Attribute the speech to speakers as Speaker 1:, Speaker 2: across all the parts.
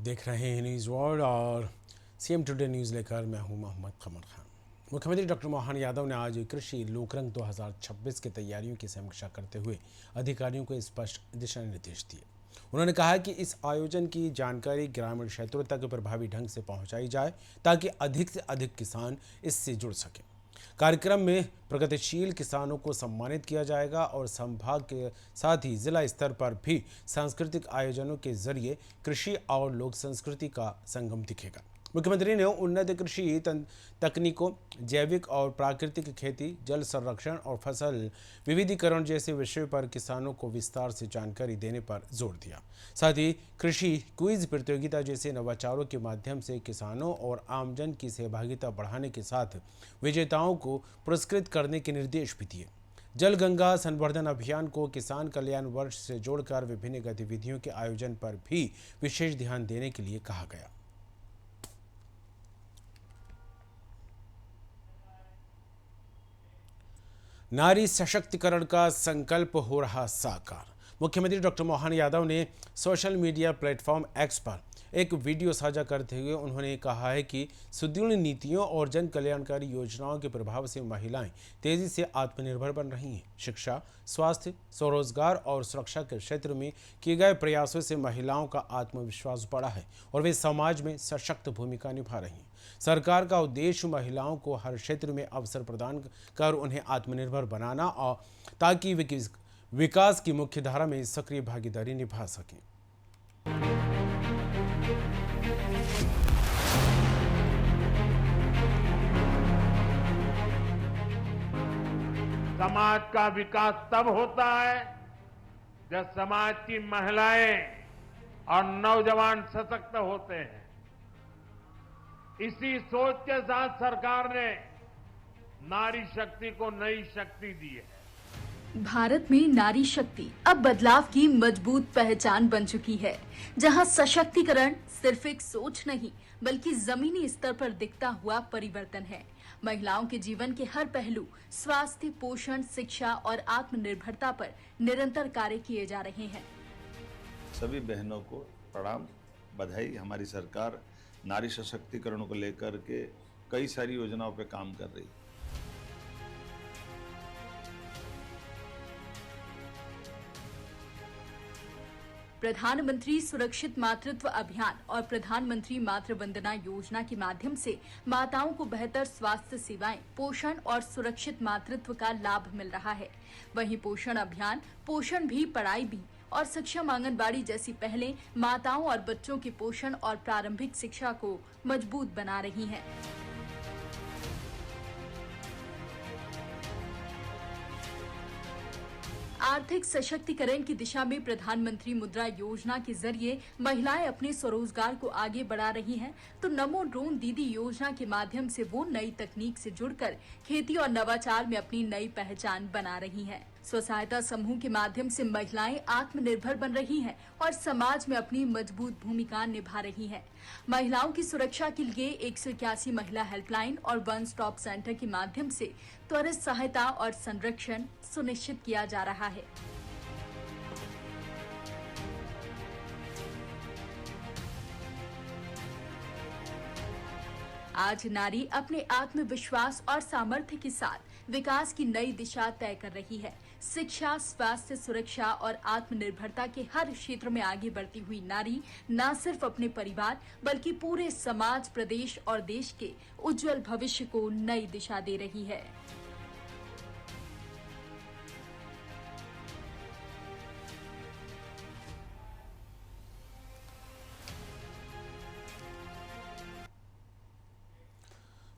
Speaker 1: देख रहे हैं न्यूज़ वर्ल्ड और सीएम टुडे न्यूज़ लेकर मैं हूं मोहम्मद कमर खान। मुख्यमंत्री डॉक्टर मोहन यादव ने आज कृषि लोकरंग 2026 की तैयारियों की समीक्षा करते हुए अधिकारियों को स्पष्ट दिशा निर्देश दिए। उन्होंने कहा कि इस आयोजन की जानकारी ग्रामीण क्षेत्रों तक प्रभावी ढंग से पहुंचाई जाए ताकि अधिक से अधिक किसान इससे जुड़ सकें। कार्यक्रम में प्रगतिशील किसानों को सम्मानित किया जाएगा और संभाग के साथ ही जिला स्तर पर भी सांस्कृतिक आयोजनों के जरिए कृषि और लोक संस्कृति का संगम दिखेगा। मुख्यमंत्री ने उन्नत कृषि तकनीकों, जैविक और प्राकृतिक खेती, जल संरक्षण और फसल विविधीकरण जैसे विषयों पर किसानों को विस्तार से जानकारी देने पर जोर दिया। साथ ही कृषि क्विज प्रतियोगिता जैसे नवाचारों के माध्यम से किसानों और आमजन की सहभागिता बढ़ाने के साथ विजेताओं को पुरस्कृत करने के निर्देश भी दिए। जल गंगा संवर्धन अभियान को किसान कल्याण वर्ष से जोड़कर विभिन्न गतिविधियों के आयोजन पर भी विशेष ध्यान देने के लिए कहा गया। नारी सशक्तिकरण का संकल्प हो रहा साकार। मुख्यमंत्री डॉक्टर मोहन यादव ने सोशल मीडिया प्लेटफॉर्म एक्स पर एक वीडियो साझा करते हुए उन्होंने कहा है कि सुदृढ़ नीतियों और जन कल्याणकारी योजनाओं के प्रभाव से महिलाएं तेजी से आत्मनिर्भर बन रही हैं। शिक्षा, स्वास्थ्य, स्वरोजगार और सुरक्षा के क्षेत्र में किए गए प्रयासों से महिलाओं का आत्मविश्वास बढ़ा है और वे समाज में सशक्त भूमिका निभा रही हैं। सरकार का उद्देश्य महिलाओं को हर क्षेत्र में अवसर प्रदान कर उन्हें आत्मनिर्भर बनाना और ताकि वे विकास की मुख्य धारा में सक्रिय भागीदारी निभा सकें।
Speaker 2: समाज का विकास तब होता है जब समाज की महिलाएं और नौजवान सशक्त होते हैं। इसी सोच के साथ सरकार ने नारी शक्ति को नई शक्ति दी है।
Speaker 3: भारत में नारी शक्ति अब बदलाव की मजबूत पहचान बन चुकी है, जहां सशक्तिकरण सिर्फ एक सोच नहीं बल्कि जमीनी स्तर पर दिखता हुआ परिवर्तन है। महिलाओं के जीवन के हर पहलू, स्वास्थ्य, पोषण, शिक्षा और आत्मनिर्भरता पर निरंतर कार्य किए जा रहे हैं।
Speaker 4: सभी बहनों को प्रणाम, बधाई। हमारी सरकार नारी सशक्तिकरण को लेकर के कई सारी योजनाओं पे काम कर रही है।
Speaker 3: प्रधानमंत्री सुरक्षित मातृत्व अभियान और प्रधानमंत्री मातृ वंदना योजना के माध्यम से माताओं को बेहतर स्वास्थ्य सेवाएं, पोषण और सुरक्षित मातृत्व का लाभ मिल रहा है। वहीं पोषण अभियान, पोषण भी पढ़ाई भी और सक्षम आंगनबाड़ी जैसी पहलें माताओं और बच्चों के पोषण और प्रारंभिक शिक्षा को मजबूत बना रही हैं। आर्थिक सशक्तिकरण की दिशा में प्रधानमंत्री मुद्रा योजना के जरिए महिलाएं अपने स्वरोजगार को आगे बढ़ा रही हैं, तो नमो ड्रोन दीदी योजना के माध्यम से वो नई तकनीक से जुड़कर खेती और नवाचार में अपनी नई पहचान बना रही हैं। स्व सहायता समूह के माध्यम से महिलाएं आत्मनिर्भर बन रही हैं और समाज में अपनी मजबूत भूमिका निभा रही हैं। महिलाओं की सुरक्षा के लिए 181 महिला हेल्पलाइन और वन स्टॉप सेंटर के माध्यम से त्वरित सहायता और संरक्षण सुनिश्चित किया जा रहा है। आज नारी अपने आत्मविश्वास और सामर्थ्य के साथ विकास की नई दिशा तय कर रही है। शिक्षा, स्वास्थ्य, सुरक्षा और आत्मनिर्भरता के हर क्षेत्र में आगे बढ़ती हुई नारी न सिर्फ अपने परिवार बल्कि पूरे समाज, प्रदेश और देश के उज्जवल भविष्य को नई दिशा दे रही है।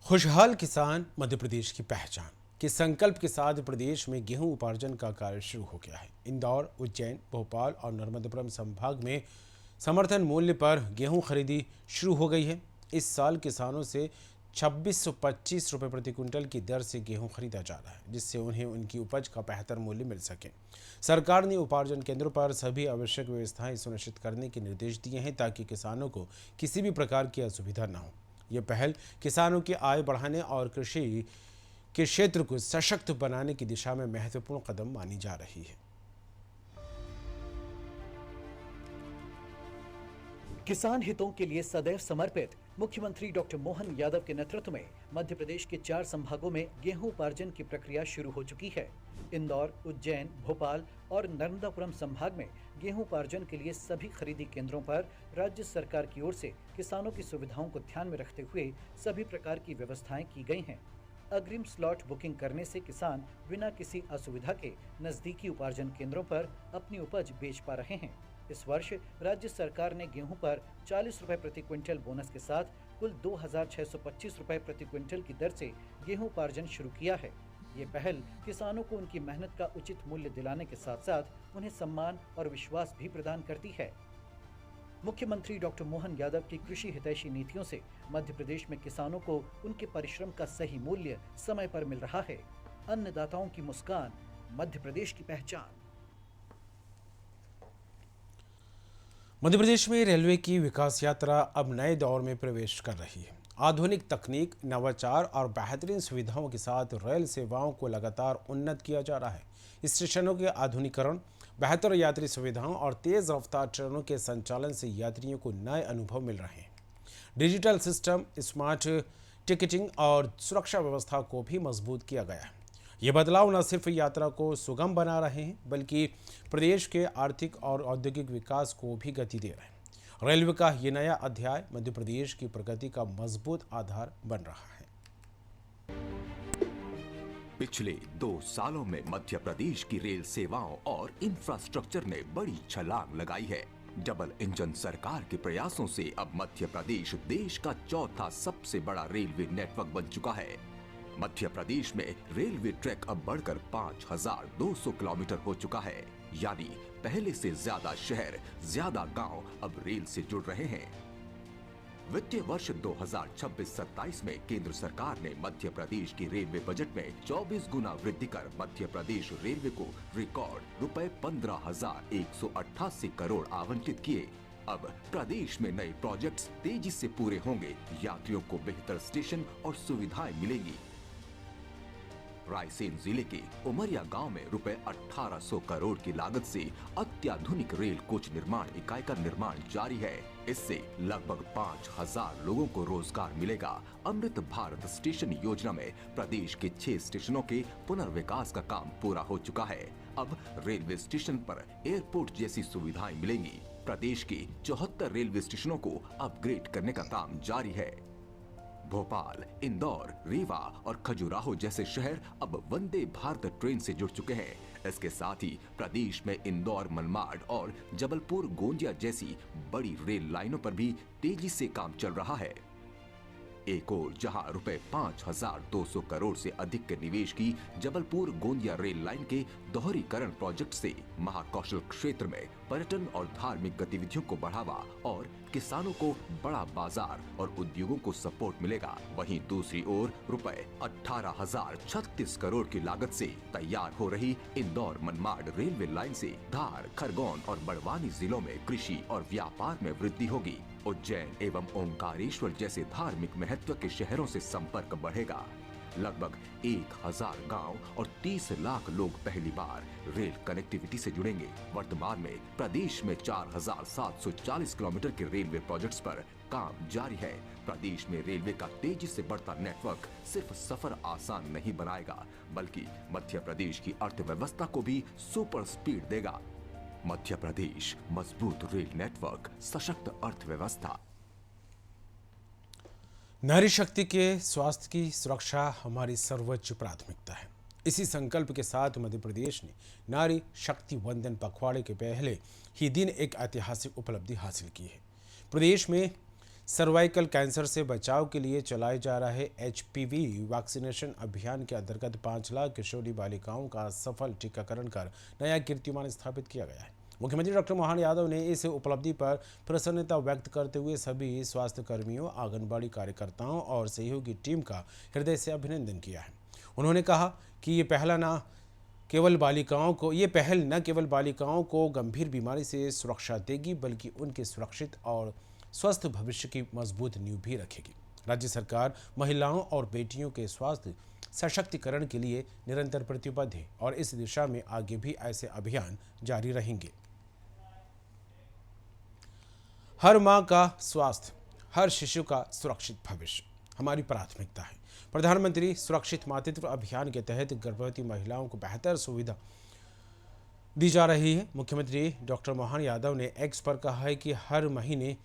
Speaker 1: खुशहाल किसान मध्य प्रदेश की पहचान के संकल्प के साथ प्रदेश में गेहूं उपार्जन का कार्य शुरू हो गया है। इंदौर, उज्जैन, भोपाल और नर्मदापुरम संभाग में समर्थन मूल्य पर गेहूं खरीदी शुरू हो गई है। इस साल किसानों से 2625 रुपये प्रति क्विंटल की दर से गेहूं खरीदा जा रहा है, जिससे उन्हें उनकी उपज का बेहतर मूल्य मिल सके। सरकार ने उपार्जन केंद्रों पर सभी आवश्यक व्यवस्थाएं सुनिश्चित करने के निर्देश दिए हैं ताकि किसानों को किसी भी प्रकार की असुविधा न हो। यह पहल किसानों की आय बढ़ाने और कृषि के क्षेत्र को सशक्त बनाने की दिशा में महत्वपूर्ण कदम मानी जा रही है।
Speaker 5: किसान हितों के लिए सदैव समर्पित मुख्यमंत्री डॉक्टर मोहन यादव के नेतृत्व में मध्य प्रदेश के 4 संभागों में गेहूं उपार्जन की प्रक्रिया शुरू हो चुकी है। इंदौर, उज्जैन, भोपाल और नर्मदापुरम संभाग में गेहूं उपार्जन के लिए सभी खरीदी केंद्रों पर राज्य सरकार की ओर से किसानों की सुविधाओं को ध्यान में रखते हुए सभी प्रकार की व्यवस्थाएं की गई हैं। अग्रिम स्लॉट बुकिंग करने से किसान बिना किसी असुविधा के नजदीकी उपार्जन केंद्रों पर अपनी उपज बेच पा रहे हैं। इस वर्ष राज्य सरकार ने गेहूं पर 40 रुपए प्रति क्विंटल बोनस के साथ कुल 2,625 रुपए प्रति क्विंटल की दर से गेहूं उपार्जन शुरू किया है। ये पहल किसानों को उनकी मेहनत का उचित मूल्य दिलाने के साथ साथ उन्हें सम्मान और विश्वास भी प्रदान करती है। मुख्यमंत्री डॉक्टर मोहन यादव की कृषि हितैषी नीतियों से मध्य प्रदेश में किसानों को उनके परिश्रम का सही मूल्य समय पर मिल रहा है। अन्नदाताओं की मुस्कान, मध्य प्रदेश की पहचान।
Speaker 1: मध्य प्रदेश में रेलवे की विकास यात्रा अब नए दौर में प्रवेश कर रही है। आधुनिक तकनीक, नवाचार और बेहतरीन सुविधाओं के साथ रेल सेवाओं को लगातार उन्नत किया जा रहा है। स्टेशनों के आधुनिकीकरण, बेहतर यात्री सुविधाओं और तेज रफ्तार ट्रेनों के संचालन से यात्रियों को नए अनुभव मिल रहे हैं। डिजिटल सिस्टम, स्मार्ट टिकटिंग और सुरक्षा व्यवस्था को भी मजबूत किया गया है। ये बदलाव न सिर्फ यात्रा को सुगम बना रहे हैं बल्कि प्रदेश के आर्थिक और औद्योगिक विकास को भी गति दे रहे हैं। रेलवे का ये नया अध्याय मध्य प्रदेश की प्रगति का मजबूत आधार बन रहा है।
Speaker 6: पिछले 2 सालों में मध्य प्रदेश की रेल सेवाओं और इंफ्रास्ट्रक्चर ने बड़ी छलांग लगाई है। डबल इंजन सरकार के प्रयासों से अब मध्य प्रदेश देश का 4था सबसे बड़ा रेलवे नेटवर्क बन चुका है। मध्य प्रदेश में रेलवे ट्रैक अब बढ़कर 5,200 किलोमीटर हो चुका है, यानी पहले से ज्यादा शहर, ज्यादा गांव अब रेल से जुड़ रहे हैं। वित्तीय वर्ष 2026-27 में केंद्र सरकार ने मध्य प्रदेश की रेलवे बजट में 24 गुना वृद्धि कर मध्य प्रदेश रेलवे को रिकॉर्ड रुपए 15,188 करोड़ आवंटित किए। अब प्रदेश में नए प्रोजेक्ट्स तेजी से पूरे होंगे, यात्रियों को बेहतर स्टेशन और सुविधाएं मिलेंगी। रायसेन जिले के उमरिया गांव में रुपए 1800 करोड़ की लागत से अत्याधुनिक रेल कोच निर्माण इकाई का निर्माण जारी है। इससे लगभग 5,000 लोगों को रोजगार मिलेगा। अमृत भारत स्टेशन योजना में प्रदेश के 6 स्टेशनों के पुनर्विकास का काम पूरा हो चुका है। अब रेलवे स्टेशन पर एयरपोर्ट जैसी सुविधाएं मिलेंगी। प्रदेश के 74 रेलवे स्टेशनों को अपग्रेड करने का काम जारी है। भोपाल, इंदौर, रीवा और खजुराहो जैसे शहर अब वंदे भारत ट्रेन से जुड़ चुके हैं। इसके साथ ही प्रदेश में इंदौर, मनमाड और जबलपुर, गोंदिया जैसी बड़ी रेल लाइनों पर भी तेजी से काम चल रहा है। एक और जहां रुपए 5,200 करोड़ से अधिक के निवेश की जबलपुर गोंदिया रेल लाइन के दोहरीकरण प्रोजेक्ट से महाकौशल क्षेत्र में पर्यटन और धार्मिक गतिविधियों को बढ़ावा और किसानों को बड़ा बाजार और उद्योगों को सपोर्ट मिलेगा। वहीं दूसरी ओर रुपए 18,036 करोड़ की लागत से तैयार हो रही इंदौर मनमाड रेलवे लाइन से धार, खरगोन और बड़वानी जिलों में कृषि और व्यापार में वृद्धि होगी। उज्जैन एवं ओंकारेश्वर जैसे धार्मिक महत्व के शहरों से संपर्क बढ़ेगा। लगभग 1,000 गांव और 30 लाख लोग पहली बार रेल कनेक्टिविटी से जुड़ेंगे। वर्तमान में प्रदेश में 4,740 किलोमीटर के रेलवे प्रोजेक्ट्स पर काम जारी है। प्रदेश में रेलवे का तेजी से बढ़ता नेटवर्क सिर्फ सफर आसान नहीं बनाएगा, बल्कि मध्य प्रदेश की अर्थव्यवस्था को भी सुपर स्पीड देगा। मध्य प्रदेश, मजबूत रेल नेटवर्क, सशक्त अर्थव्यवस्था।
Speaker 1: नारी शक्ति के स्वास्थ्य की सुरक्षा हमारी सर्वोच्च प्राथमिकता है। इसी संकल्प के साथ मध्य प्रदेश ने नारी शक्ति वंदन पखवाड़े के पहले ही दिन एक ऐतिहासिक उपलब्धि हासिल की है। प्रदेश में सर्वाइकल कैंसर से बचाव के लिए चलाए जा रहे HPV वैक्सीनेशन अभियान के अंतर्गत 5 लाख किशोरी बालिकाओं का सफल टीकाकरण कर नया कीर्तिमान स्थापित किया गया है। मुख्यमंत्री डॉक्टर मोहन यादव ने इस उपलब्धि पर प्रसन्नता व्यक्त करते हुए सभी स्वास्थ्य कर्मियों, आंगनबाड़ी कार्यकर्ताओं और सहयोगी टीम का हृदय से अभिनंदन किया है। उन्होंने कहा कि ये पहल न केवल बालिकाओं को गंभीर बीमारी से सुरक्षा देगी, बल्कि उनके सुरक्षित और स्वस्थ भविष्य की मजबूत नींव भी रखेगी। राज्य सरकार महिलाओं और बेटियों के स्वास्थ्य सशक्तिकरण के लिए निरंतर प्रतिबद्ध है और इस दिशा में आगे भी ऐसे अभियान जारी रहेंगे। हर मां का स्वास्थ्य, हर शिशु का सुरक्षित भविष्य हमारी प्राथमिकता है। प्रधानमंत्री सुरक्षित मातृत्व अभियान के तहत गर्भवती महिलाओं को बेहतर सुविधा दी जा रही है। मुख्यमंत्री डॉक्टर मोहन यादव ने एक्स पर कहा है कि हर महीने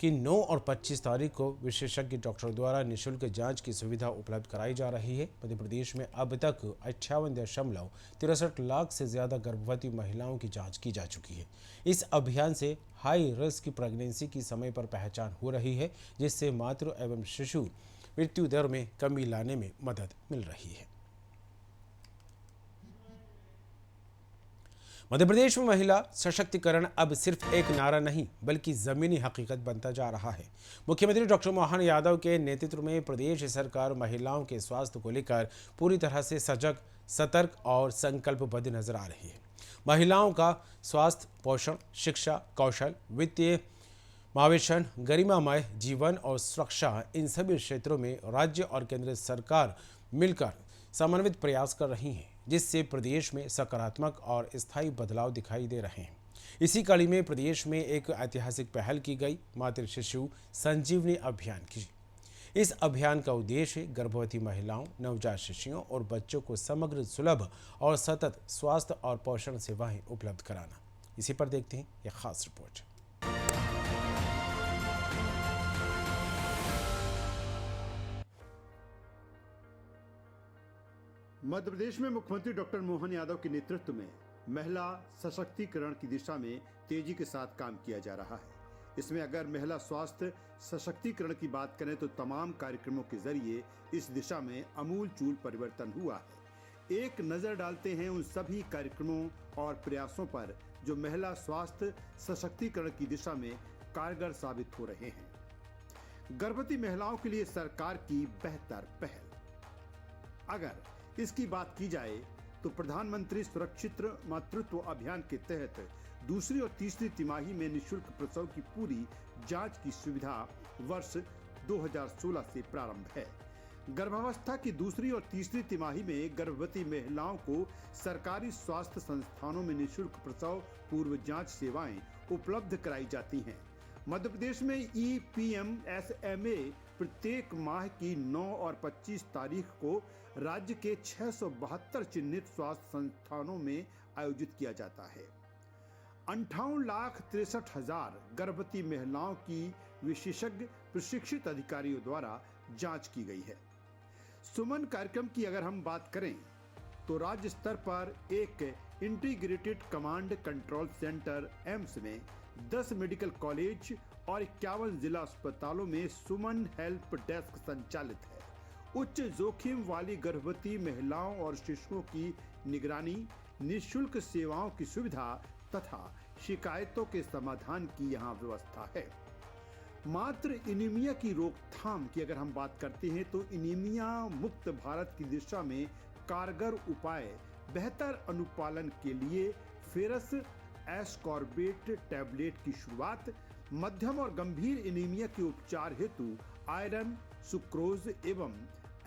Speaker 1: की 9 और 25 तारीख को विशेषज्ञ डॉक्टरों द्वारा निःशुल्क जांच की सुविधा उपलब्ध कराई जा रही है। मध्य प्रदेश में अब तक 58.63 लाख से ज़्यादा गर्भवती महिलाओं की जांच की जा चुकी है। इस अभियान से हाई रिस्क प्रेगनेंसी की समय पर पहचान हो रही है, जिससे मातृ एवं शिशु मृत्यु दर में कमी लाने में मदद मिल रही है। मध्य प्रदेश में महिला सशक्तिकरण अब सिर्फ एक नारा नहीं बल्कि जमीनी हकीकत बनता जा रहा है। मुख्यमंत्री डॉक्टर मोहन यादव के नेतृत्व में प्रदेश सरकार महिलाओं के स्वास्थ्य को लेकर पूरी तरह से सजग, सतर्क और संकल्पबद्ध नजर आ रही है। महिलाओं का स्वास्थ्य, पोषण, शिक्षा, कौशल, वित्तीय मावेशन, गरिमामय जीवन और सुरक्षा, इन सभी क्षेत्रों में राज्य और केंद्र सरकार मिलकर समन्वित प्रयास कर रही हैं, जिससे प्रदेश में सकारात्मक और स्थायी बदलाव दिखाई दे रहे हैं। इसी कड़ी में प्रदेश में एक ऐतिहासिक पहल की गई मातृ शिशु संजीवनी अभियान की। इस अभियान का उद्देश्य गर्भवती महिलाओं, नवजात शिशुओं और बच्चों को समग्र, सुलभ और सतत स्वास्थ्य और पोषण सेवाएं उपलब्ध कराना। इसी पर देखते हैं यह खास रिपोर्ट।
Speaker 7: मध्य प्रदेश में मुख्यमंत्री डॉक्टर मोहन यादव के नेतृत्व में महिला सशक्तिकरण की दिशा में तेजी के साथ काम किया जा रहा है। इसमें अगर महिला स्वास्थ्य सशक्तिकरण की बात करें तो तमाम कार्यक्रमों के जरिए इस दिशा में अमूलचूल परिवर्तन हुआ है। एक नजर डालते हैं उन सभी कार्यक्रमों और प्रयासों पर जो महिला स्वास्थ्य सशक्तिकरण की दिशा में कारगर साबित हो रहे हैं। गर्भवती महिलाओं के लिए सरकार की बेहतर पहल। अगर इसकी बात की जाए तो प्रधानमंत्री सुरक्षित मातृत्व अभियान के तहत दूसरी और तीसरी तिमाही में निःशुल्क प्रसव की पूरी जांच की सुविधा वर्ष 2016 से प्रारंभ है। गर्भावस्था की दूसरी और तीसरी तिमाही में गर्भवती महिलाओं को सरकारी स्वास्थ्य संस्थानों में निःशुल्क प्रसव पूर्व जांच सेवाएं उपलब्ध कराई जाती हैं। मध्य प्रदेश में EPMSMA प्रत्येक माह की 9 और 25 तारीख को राज्य के 672 चिन्हित स्वास्थ्य संस्थानों में आयोजित किया जाता है। 58,63,000 गर्भवती महिलाओं की विशेषज्ञ प्रशिक्षित अधिकारियों द्वारा जांच की गई है। सुमन कार्यक्रम की अगर हम बात करें तो राज्य स्तर पर एक integrated command control centre AIIMS में 10 मेडिकल कॉलेज और 51 जिला अस्पतालों में सुमन हेल्प डेस्क संचालित है। उच्च जोखिम वाली गर्भवती महिलाओं और शिशुओं की निगरानी, निःशुल्क सेवाओं की सुविधा तथा शिकायतों के समाधान की यहाँ व्यवस्था है। मात्र एनीमिया की रोकथाम की अगर हम बात करते हैं तो एनीमिया मुक्त भारत की दिशा में कारगर उपाय बेहतर अनुपालन के लिए फेरस एस्कॉर्बेट टैबलेट की शुरुआत, मध्यम और गंभीर एनीमिया के उपचार हेतु आयरन, सुक्रोज एवं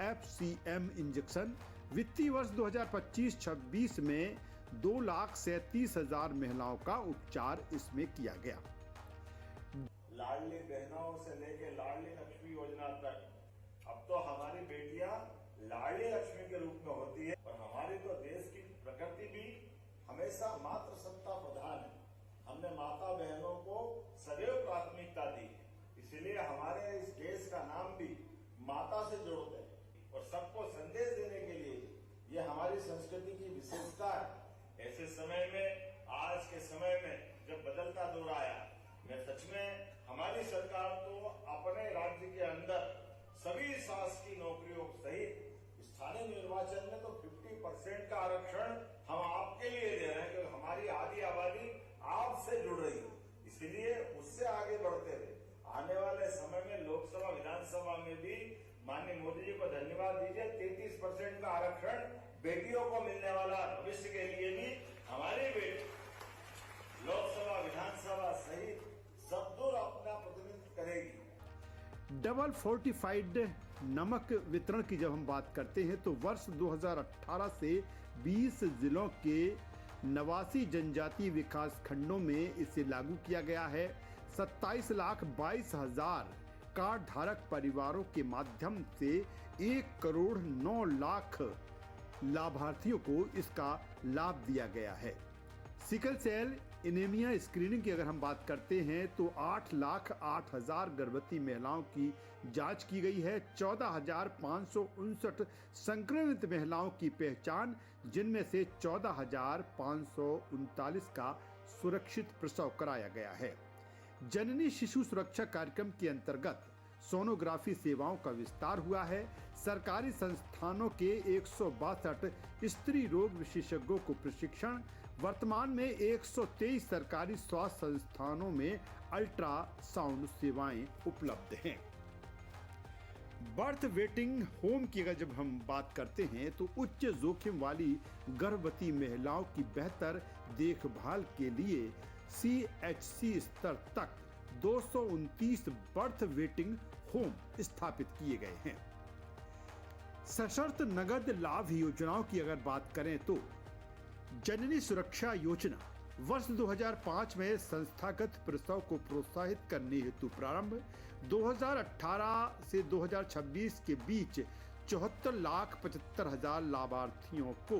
Speaker 7: FCM इंजेक्शन। वित्तीय वर्ष 2025-26 में 2,37,000 महिलाओं का उपचार इसमें किया गया।
Speaker 8: लाडली बहनों से लेके लाडली लक्ष्मी योजना तक अब तो हमारी बेटियां लाडली लक्ष्मी के रूप में होती है। और हमारी तो देश की प्रकृति भी हमेशा मातृ सत्ता प्रधान है। हमने माता बहनों को सदैव प्राथमिकता दी है, इसलिए हमारे इस देश का नाम भी माता से जोड़ते हैं और सबको संदेश देने के लिए ये हमारी संस्कृति की विशेषता है। ऐसे समय में, आज के समय में जब बदलता दौर आया, मैं सच में हमारी सरकार तो अपने राज्य के अंदर सभी शासकीय नौकरियों सहित स्थानीय निर्वाचन में तो 50% का आरक्षण हम आपके लिए दे रहे हैं, क्योंकि हमारी आधी आबादी आपसे जुड़ रही है। इसीलिए उससे आगे बढ़ते हुए आने वाले समय में लोकसभा, विधानसभा में भी माननीय मोदी जी को धन्यवाद दीजिए। 33% का आरक्षण बेटियों को मिलने वाला भविष्य के लिए भी हमारी बेटी लोकसभा, विधानसभा सहित सब दूर अपना प्रतिनिधित्व करेगी।
Speaker 7: डबल फोर्टिफाइड नमक वितरण की जब हम बात करते हैं तो वर्ष 2018 से 20 जिलों के 89 जनजातीय विकास खंडों में इसे लागू किया गया है। 27,22,000 कार्ड धारक परिवारों के माध्यम से 1,09,00,000 लाभार्थियों को इसका लाभ दिया गया है। सिकल सेल एनीमिया स्क्रीनिंग की अगर हम बात करते हैं तो 8,08,000 गर्भवती महिलाओं की जांच की गई है। 14,559 संक्रमित महिलाओं की पहचान, जिनमें से 14,539 का सुरक्षित प्रसव कराया गया है। जननी शिशु सुरक्षा कार्यक्रम के अंतर्गत सोनोग्राफी सेवाओं का विस्तार हुआ है। सरकारी संस्थानों के 162 स्त्री रोग विशेषज्ञों को प्रशिक्षण। वर्तमान में 123 सरकारी स्वास्थ्य संस्थानों में अल्ट्रासाउंड सेवाएं उपलब्ध हैं। बर्थ वेटिंग होम की अगर जब हम बात करते हैं तो उच्च जोखिम वाली गर्भवती महिलाओं की बेहतर देखभाल के लिए CHC स्तर तक 229 बर्थ वेटिंग होम स्थापित किए गए हैं। सशर्त नगद लाभ योजनाओं की अगर बात करें तो जननी सुरक्षा योजना वर्ष 2005 में संस्थागत प्रसव को प्रोत्साहित करने हेतु प्रारंभ। 2018 से 2026 के बीच 74,75,000 लाभार्थियों को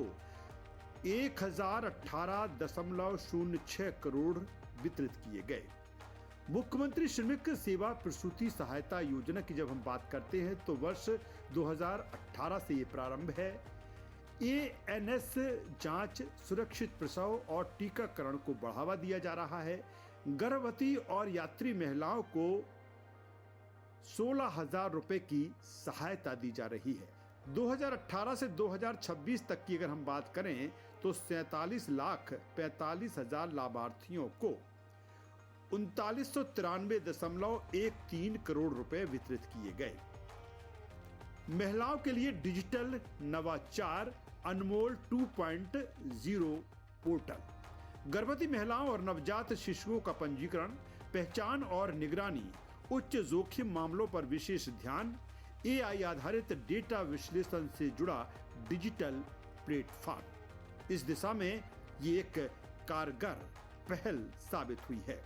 Speaker 7: 1,018.06 करोड़ वितरित किए गए। मुख्यमंत्री श्रमिक सेवा प्रसूति सहायता योजना की जब हम बात करते हैं तो वर्ष 2018 से ये प्रारंभ है। ANS जांच, सुरक्षित प्रसव और टीकाकरण को बढ़ावा दिया जा रहा है। गर्भवती और यात्री महिलाओं को 16,000 रुपए की सहायता दी जा रही है। 2018 से 2026 तक की अगर हम बात करें तो 47,45,000 लाभार्थियों को 3993.13 करोड़ रुपए वितरित किए गए। महिलाओं के लिए डिजिटल नवाचार अनमोल 2.0 पोर्टल, गर्भवती महिलाओं और नवजात शिशुओं का पंजीकरण, पहचान और निगरानी, उच्च जोखिम मामलों पर विशेष ध्यान, AI आधारित डेटा विश्लेषण से जुड़ा डिजिटल प्लेटफॉर्म। इस दिशा में ये एक कारगर पहल साबित हुई है।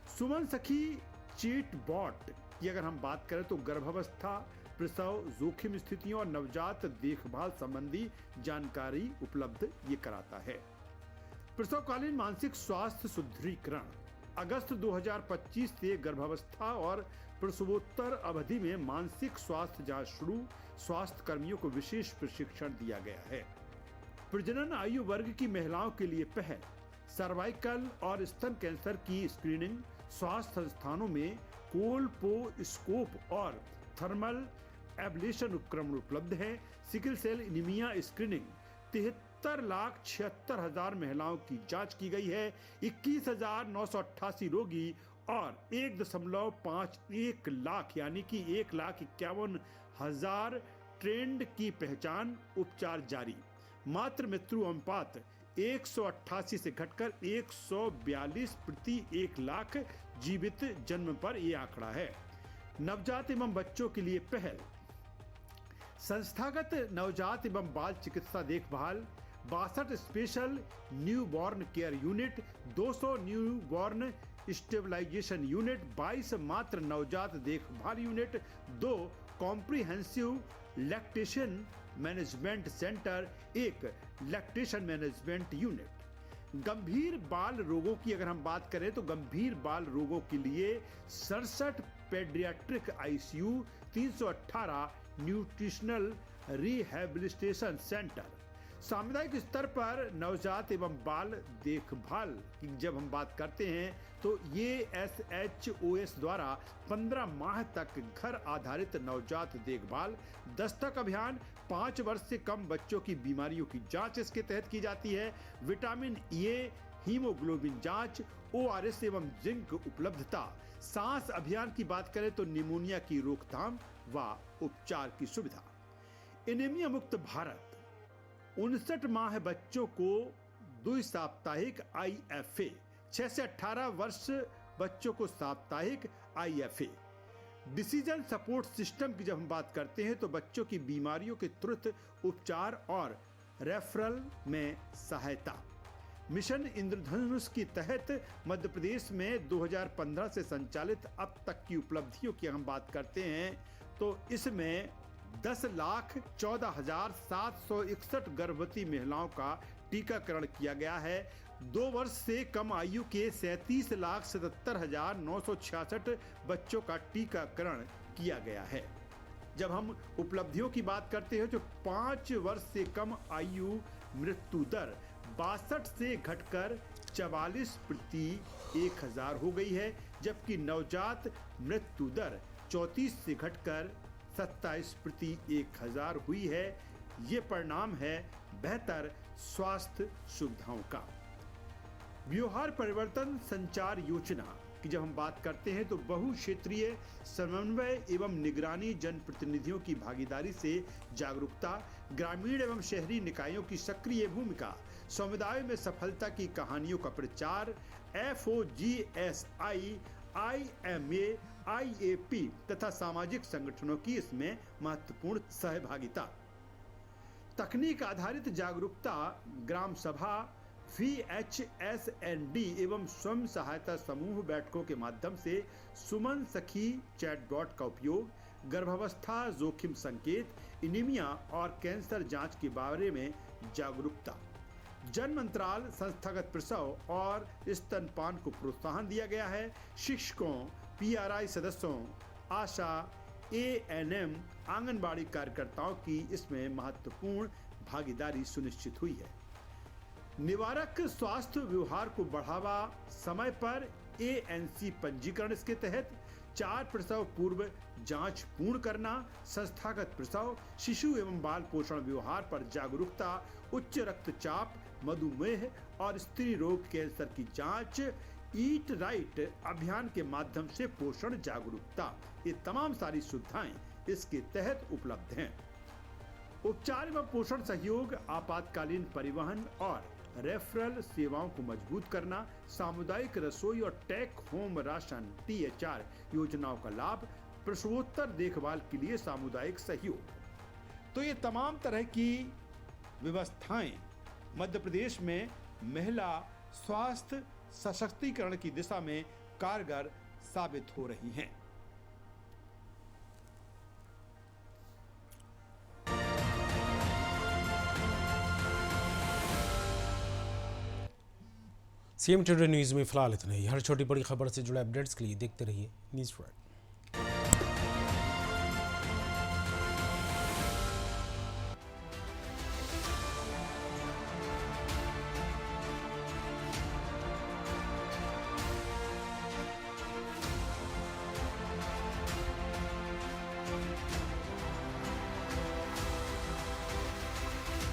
Speaker 7: सुमन सखी चैट बॉट की अगर हम बात करें तो गर्भावस्था, प्रसव, जोखिम स्थितियों और नवजात देखभाल संबंधी जानकारी उपलब्ध ये कराता है। प्रसवकालीन मानसिक स्वास्थ्य सुदृढ़ीकरण अगस्त 2025 से गर्भावस्था और प्रसवोत्तर अवधि में मानसिक स्वास्थ्य जांच शुरू, स्वास्थ्य कर्मियों को विशेष प्रशिक्षण दिया गया है। प्रजनन आयु वर्ग की महिलाओं के लिए पहल, सर्वाइकल और स्तन कैंसर की स्क्रीनिंग, स्वास्थ्य संस्थानों में कोल्पोस्कोप और थर्मल एब्लेशन उपकरण उपलब्ध हैं। सिकल सेल एनीमिया स्क्रीनिंग 73,76,000 महिलाओं की जांच की गई है। 21,988 रोगी और 1.51 लाख यानी कि 1,51,000 ट्रेंड की पहचान, उपचार जारी। मातृ मृत्यु अनुपात 188 से घटकर 142 प्रति 1 लाख जीवित जन्म पर यह आंकड़ा है। नवजात एवं बच्चों के लिए पहल, संस्थागत नवजात एवं बाल चिकित्सा देखभाल, 62 special new born care unit, 200 new born stabilisation unit, 22 मात्र नवजात देखभाल unit, 2 comprehensive lactation management centre, 1 lactation management unit. गंभीर बाल रोगों की अगर हम बात करें तो गंभीर बाल रोगों के लिए 67 paediatric ICU, 318 nutritional rehabilitation centre. सामुदायिक स्तर पर नवजात एवं बाल देखभाल की जब हम बात करते हैं तो ये SHOS द्वारा 15 माह तक घर आधारित नवजात देखभाल, दस्तक अभियान, 5 वर्ष से कम बच्चों की बीमारियों की जांच इसके तहत की जाती है। विटामिन ए, हीमोग्लोबिन जांच, ORS एवं जिंक उपलब्धता। सांस अभियान की बात करें तो निमोनिया की रोकथाम व उपचार की सुविधा। एनीमिया मुक्त भारत, 59 माह बच्चों को 2 साप्ताहिक IFA, 6 से 18 वर्ष बच्चों को साप्ताहिक IFA। डिसीजन सपोर्ट सिस्टम की जब हम बात करते हैं तो बच्चों की बीमारियों के तुरंत उपचार और रेफरल में सहायता। मिशन इंद्रधनुष के तहत मध्य प्रदेश में 2015 से संचालित अब तक की उपलब्धियों की हम बात करते हैं तो इसमें 10,14,761 गर्भवती महिलाओं का टीकाकरण किया गया है। 2 वर्ष से कम आयु के 37,77,966 बच्चों का टीकाकरण किया गया है। जब हम उपलब्धियों की बात करते हैं तो 5 वर्ष से कम आयु मृत्यु दर 62 से घटकर 44 प्रति 1000 हो गई है, जबकि नवजात मृत्यु दर 34 से घटकर 27 प्रति 1000 हुई है। ये परिणाम है बेहतर स्वास्थ्य सुविधाओं का। व्यवहार परिवर्तन संचार योजना की जब हम बात करते हैं तो बहुक्षेत्रीय समन्वय एवं निगरानी, जनप्रतिनिधियों की भागीदारी से जागरूकता, ग्रामीण एवं शहरी निकायों की सक्रिय भूमिका, समुदाय में सफलता की कहानियों का प्रचार, FOGSI, IMA, IAP तथा सामाजिक संगठनों की इसमें महत्वपूर्ण सहभागिता। तकनीक आधारित जागरूकता, ग्राम सभा, VHSND एवं स्वयं सहायता समूह बैठकों के माध्यम से सुमन सखी चैटबॉट का उपयोग, गर्भावस्था जोखिम संकेत, एनीमिया और कैंसर जांच के बारे में जागरूकता, जन्म अंतराल, संस्थागत प्रसव और स्तनपान को प्रोत्साहन दिया गया है। शिक्षकों, PRI सदस्यों, आशा, ANM, आंगनबाड़ी कार्यकर्ताओं की इसमें महत्वपूर्ण भागीदारी सुनिश्चित हुई है। निवारक स्वास्थ्य व्यवहार को बढ़ावा, समय पर ANC पंजीकरण इसके तहत 4 प्रसव पूर्व जांच पूर्ण करना, संस्थागत प्रसव, शिशु एवं बाल पोषण व्यवहार पर जागरूकता, उच्च रक्तचाप, मधुमेह और स्त्री रोग कैंसर की जांच, ईट राइट अभियान के माध्यम से पोषण जागरूकता, ये तमाम सारी सुविधाएं इसके तहत उपलब्ध हैं। उपचार एवं पोषण सहयोग, आपातकालीन परिवहन और रेफरल सेवाओं को मजबूत करना, सामुदायिक रसोई और टेक होम राशन THR योजनाओं का लाभ, प्रसवोत्तर देखभाल के लिए सामुदायिक सहयोग। तो ये तमाम तरह की व्यवस्थाएं मध्य प्रदेश में महिला स्वास्थ्य सशक्तिकरण की दिशा में कारगर साबित हो रही हैं।
Speaker 1: CM टुडे न्यूज़ में फिलहाल इतना ही। हर छोटी बड़ी खबर से जुड़े अपडेट्स के लिए देखते रहिए न्यूज़ वर्ल्ड।